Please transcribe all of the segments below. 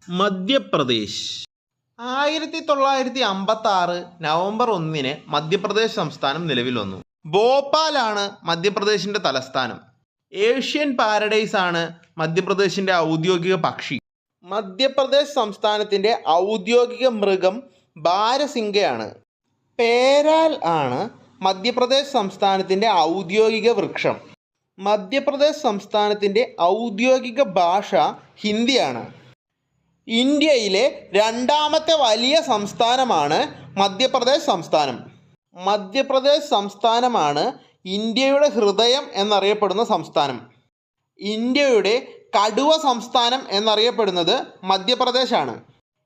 Madhya Pradesh 1956 November 1 Madhya Pradesh സംസ്ഥാനം നിലവിൽ വന്നു. ഭോപ്പാലാണ് മധ്യപ്രദേശിന്റെ തലസ്ഥാനം. ഏഷ്യൻ പാരഡൈസ് ആണ് മധ്യപ്രദേശിന്റെ ഔദ്യോഗിക പക്ഷി. മധ്യപ്രദേശ് സംസ്ഥാനത്തിന്റെ ഔദ്യോഗിക മൃഗം ബാരസിംഗയാണ്. പേരാൽ ആണ് മധ്യപ്രദേശ് സംസ്ഥാനത്തിന്റെ ഔദ്യോഗിക വൃക്ഷം. മധ്യപ്രദേശ് സംസ്ഥാനത്തിന്റെ ഔദ്യോഗിക ഭാഷ ഹിന്ദിയാണ്. ഇന്ത്യയിലെ രണ്ടാമത്തെ വലിയ സംസ്ഥാനമാണ് മധ്യപ്രദേശ് സംസ്ഥാനം. മധ്യപ്രദേശ് സംസ്ഥാനമാണ് ഇന്ത്യയുടെ ഹൃദയം എന്നറിയപ്പെടുന്ന സംസ്ഥാനം. ഇന്ത്യയുടെ കടുവ സംസ്ഥാനം എന്നറിയപ്പെടുന്നത് മധ്യപ്രദേശാണ്.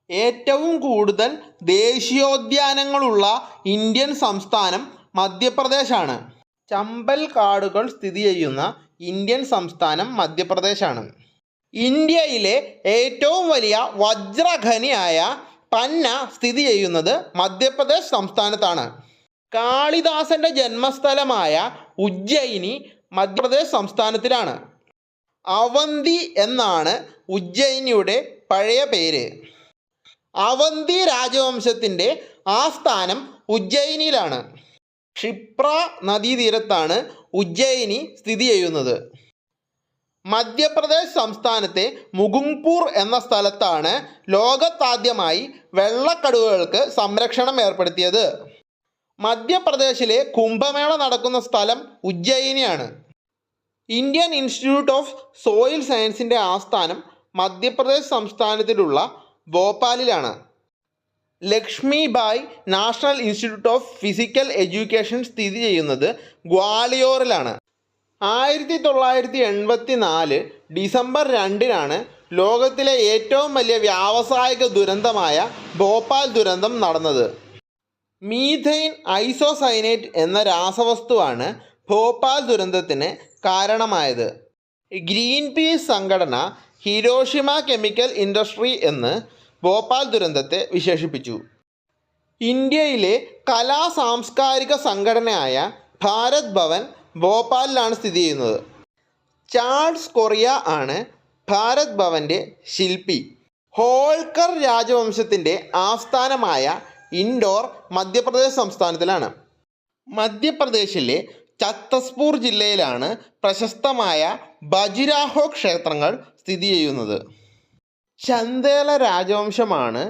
ഏറ്റവും കൂടുതൽ ദേശീയോദ്യാനങ്ങളുള്ള ഇന്ത്യൻ സംസ്ഥാനം മധ്യപ്രദേശാണ്. ചമ്പൽ കാടുകൾ സ്ഥിതി ചെയ്യുന്ന ഇന്ത്യൻ സംസ്ഥാനം മധ്യപ്രദേശാണ്. ഇന്ത്യയിലെ ഏറ്റവും വലിയ വജ്രഖനിയായ പന്ന സ്ഥിതി ചെയ്യുന്നത് മധ്യപ്രദേശ് സംസ്ഥാനത്താണ്. കാളിദാസന്റെ ജന്മസ്ഥലമായ ഉജ്ജയിനി മധ്യപ്രദേശ് സംസ്ഥാനത്തിലാണ്. അവന്തി എന്നാണ് ഉജ്ജയിനിയുടെ പഴയ പേര്. അവന്തി രാജവംശത്തിൻ്റെ ആസ്ഥാനം ഉജ്ജയിനിയിലാണ്. ക്ഷിപ്ര നദീതീരത്താണ് ഉജ്ജയിനി സ്ഥിതി ചെയ്യുന്നത്. മധ്യപ്രദേശ് സംസ്ഥാനത്തെ മുകുങ്പൂർ എന്ന സ്ഥലത്താണ് ലോകത്താദ്യമായി വെള്ളക്കടുവകൾക്ക് സംരക്ഷണം ഏർപ്പെടുത്തിയത്. മധ്യപ്രദേശിലെ കുംഭമേള നടക്കുന്ന സ്ഥലം ഉജ്ജയിനിയാണ്. ഇന്ത്യൻ ഇൻസ്റ്റിറ്റ്യൂട്ട് ഓഫ് സോയിൽ സയൻസിൻ്റെ ആസ്ഥാനം മധ്യപ്രദേശ് സംസ്ഥാനത്തിലുള്ള ഭോപ്പാലിലാണ്. Lakshmibai national institute of physical education സ്ഥിതി ചെയ്യുന്നത് ഗ്വാളിയോറിലാണ്. 1984 ഡിസംബർ 2 ലോകത്തിലെ ഏറ്റവും വലിയ വ്യാവസായിക ദുരന്തമായ ഭോപ്പാൽ ദുരന്തം നടന്നത്. മീഥൈൻ ഐസോസൈനേറ്റ് എന്ന രാസവസ്തുവാണ് ഭോപ്പാൽ ദുരന്തത്തിന് കാരണമായത്. ഗ്രീൻ പീസ് സംഘടന ഹിരോഷിമ കെമിക്കൽ ഇൻഡസ്ട്രി എന്ന് ഭോപ്പാൽ ദുരന്തത്തെ വിശേഷിപ്പിച്ചു. ഇന്ത്യയിലെ കലാ സാംസ്കാരിക സംഘടനയായ ഭാരത് ഭവൻ ഭോപ്പാലിലാണ് സ്ഥിതി ചെയ്യുന്നത്. ചാൾസ് കൊറിയ ആണ് ഭാരത് ഭവൻ്റെ ശില്പി. ഹോൾക്കർ രാജവംശത്തിൻ്റെ ആസ്ഥാനമായ ഇൻഡോർ മധ്യപ്രദേശ് സംസ്ഥാനത്തിലാണ്. മധ്യപ്രദേശിലെ ഛത്തസ്പൂർ ജില്ലയിലാണ് പ്രശസ്തമായ ഖജുരാഹോ ക്ഷേത്രങ്ങൾ സ്ഥിതി ചെയ്യുന്നത്. ചന്ദേല രാജവംശമാണ്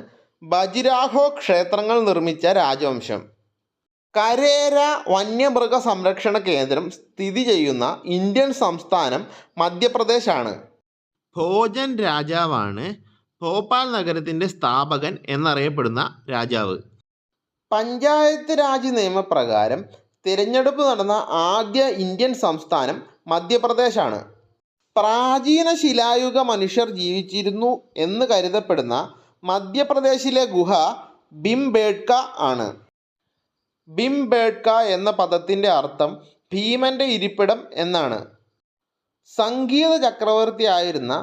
ഖജുരാഹോ ക്ഷേത്രങ്ങൾ നിർമ്മിച്ച രാജവംശം. കരേര വന്യമൃഗ സംരക്ഷണ കേന്ദ്രം സ്ഥിതി ചെയ്യുന്ന ഇന്ത്യൻ സംസ്ഥാനം മധ്യപ്രദേശാണ്. ഭോജൻ രാജാവാണ് ഭോപ്പാൽ നഗരത്തിൻ്റെ സ്ഥാപകൻ എന്നറിയപ്പെടുന്ന രാജാവ്. പഞ്ചായത്ത് രാജ് നിയമപ്രകാരം തിരഞ്ഞെടുപ്പ് നടന്ന ആദ്യ ഇന്ത്യൻ സംസ്ഥാനം മധ്യപ്രദേശാണ്. പ്രാചീന ശിലായുഗ മനുഷ്യർ ജീവിച്ചിരുന്നു എന്ന് കരുതപ്പെടുന്ന മധ്യപ്രദേശിലെ ഗുഹ ഭിംബേട്ക ആണ്. ഭിംബേട്ക എന്ന പദത്തിൻ്റെ അർത്ഥം ഭീമൻ്റെ ഇരിപ്പിടം എന്നാണ്. സംഗീത ചക്രവർത്തിയായിരുന്ന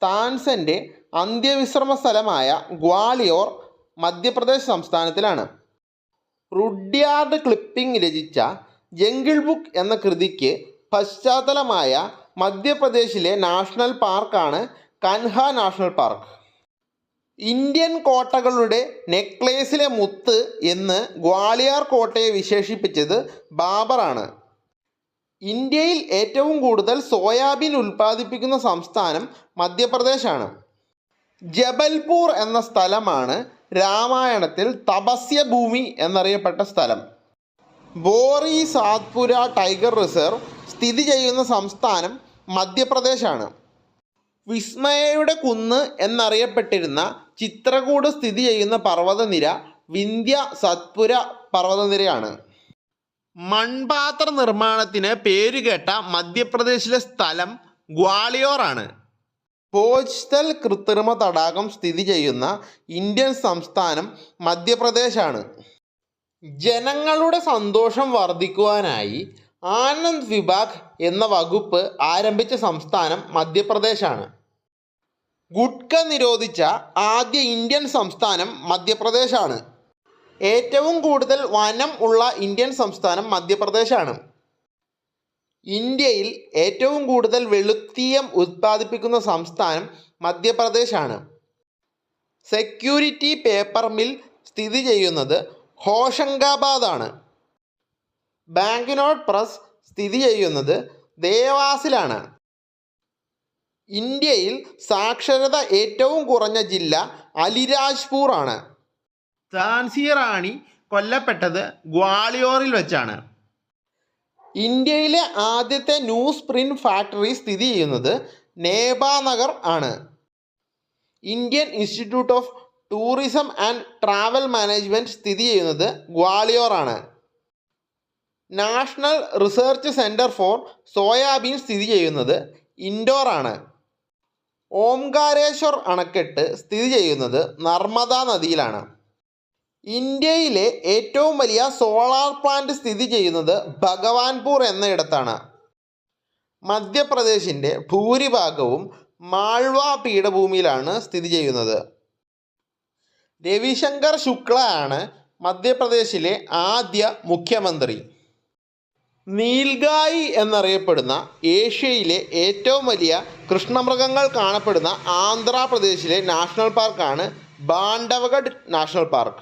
താൻസൻ്റെ അന്ത്യവിശ്രമ സ്ഥലമായ ഗ്വാളിയോർ മധ്യപ്രദേശ് സംസ്ഥാനത്തിലാണ്. റുഡ്യാർഡ് ക്ലിപ്പിംഗ് രചിച്ച ജംഗിൾ ബുക്ക് എന്ന കൃതിക്ക് പശ്ചാത്തലമായ മധ്യപ്രദേശിലെ നാഷണൽ പാർക്കാണ് കൻഹ നാഷണൽ പാർക്ക്. ഇന്ത്യൻ കോട്ടകളുടെ നെക്ലേസിലെ മുത്ത് എന്ന് ഗ്വാളിയർ കോട്ടയെ വിശേഷിപ്പിച്ചത് ബാബറാണ്. ഇന്ത്യയിൽ ഏറ്റവും കൂടുതൽ സോയാബീൻ ഉൽപ്പാദിപ്പിക്കുന്ന സംസ്ഥാനം മധ്യപ്രദേശാണ്. ജബൽപൂർ എന്ന സ്ഥലമാണ് രാമായണത്തിൽ തപസ്യ ഭൂമി എന്നറിയപ്പെട്ട സ്ഥലം. ബോറി സാത്പുര ടൈഗർ റിസർവ് സ്ഥിതി ചെയ്യുന്ന സംസ്ഥാനം മധ്യപ്രദേശാണ്. വിസ്മയയുടെ കുന്ന് എന്നറിയപ്പെട്ടിരുന്ന ചിത്രകൂട് സ്ഥിതി ചെയ്യുന്ന പർവ്വതനിര വിന്ധ്യ സത്പുര പർവ്വതനിരയാണ്. മൺപാത്ര നിർമ്മാണത്തിന് പേരുകേട്ട മധ്യപ്രദേശിലെ സ്ഥലം ഗ്വാളിയോർ ആണ്. ഭോജ്തൽ കൃത്രിമ തടാകം സ്ഥിതി ചെയ്യുന്ന ഇന്ത്യൻ സംസ്ഥാനം മധ്യപ്രദേശാണ്. ജനങ്ങളുടെ സന്തോഷം വർദ്ധിക്കുവാനായി ആനന്ദ് വിഭാഗ് എന്ന വകുപ്പ് ആരംഭിച്ച സംസ്ഥാനം മധ്യപ്രദേശാണ്. ഗുട്ക നിരോധിച്ച ആദ്യ ഇന്ത്യൻ സംസ്ഥാനം മധ്യപ്രദേശാണ്. ഏറ്റവും കൂടുതൽ വനം ഉള്ള ഇന്ത്യൻ സംസ്ഥാനം മധ്യപ്രദേശാണ്. ഇന്ത്യയിൽ ഏറ്റവും കൂടുതൽ വെളുത്തീയം ഉത്പാദിപ്പിക്കുന്ന സംസ്ഥാനം മധ്യപ്രദേശാണ്. സെക്യൂരിറ്റി പേപ്പർ മിൽ സ്ഥിതി ചെയ്യുന്നത് ഹോഷങ്കാബാദാണ്. ബാങ്ക് നോട്ട് പ്രസ് സ്ഥിതി ചെയ്യുന്നത് ദേവാസിലാണ്. ഇന്ത്യയിൽ സാക്ഷരത ഏറ്റവും കുറഞ്ഞ ജില്ല അലിരാജ്പൂർ ആണ്. ഝാൻസി റാണി കൊല്ലപ്പെട്ടത് ഗ്വാളിയോറിൽ വെച്ചാണ്. ഇന്ത്യയിലെ ആദ്യത്തെ ന്യൂസ് പ്രിന്റ് ഫാക്ടറി സ്ഥിതി ചെയ്യുന്നത് നേബാനഗർ ആണ്. Indian institute of Tourism and Travel Management സ്ഥിതി ചെയ്യുന്നത് ഗ്വാളിയോർ ആണ്. National Research Centre for Soyabean സ്ഥിതി ചെയ്യുന്നത് ഇൻഡോർ ആണ്. ഓംകാരേശ്വർ അണക്കെട്ട് സ്ഥിതി ചെയ്യുന്നത് നർമ്മദ നദിയിലാണ്. ഇന്ത്യയിലെ ഏറ്റവും വലിയ സോളാർ പ്ലാന്റ് സ്ഥിതി ചെയ്യുന്നത് ഭഗവാൻപൂർ എന്നയിടത്താണ്. മധ്യപ്രദേശിൻ്റെ ഭൂരിഭാഗവും മാൾവ പീഠഭൂമിയിലാണ് സ്ഥിതി ചെയ്യുന്നത്. രവിശങ്കർ ശുക്ല ആണ് മധ്യപ്രദേശിലെ ആദ്യ മുഖ്യമന്ത്രി. നീൽഗായി എന്നറിയപ്പെടുന്ന ഏഷ്യയിലെ ഏറ്റവും വലിയ കൃഷ്ണമൃഗങ്ങൾ കാണപ്പെടുന്ന ആന്ധ്രാപ്രദേശിലെ നാഷണൽ പാർക്കാണ് ബാണ്ടവഗഡ് നാഷണൽ പാർക്ക്.